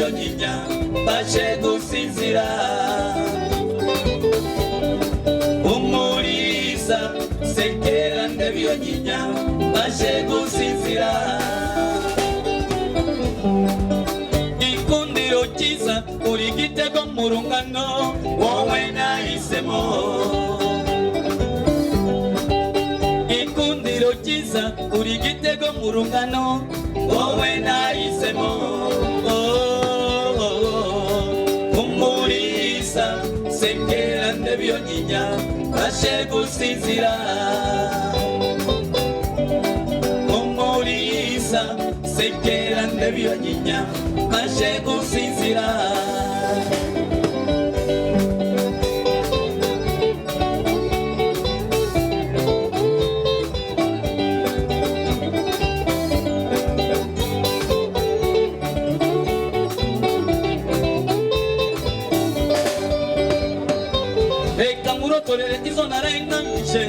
byonyinya bashe gusinzira. Umuriza sekera byonyinya bashe gusinzira. Ikundiro cyiza uri gitego mu rungano wowe nahisemo. Ikundiro cyiza uri gitego mu rungano wowe nahisemo. Umuriza sekera byonyinya bashe gusinzira. Umuriza sekera byonyinya bashe gusinzira. Reka murotorere izo narenganyije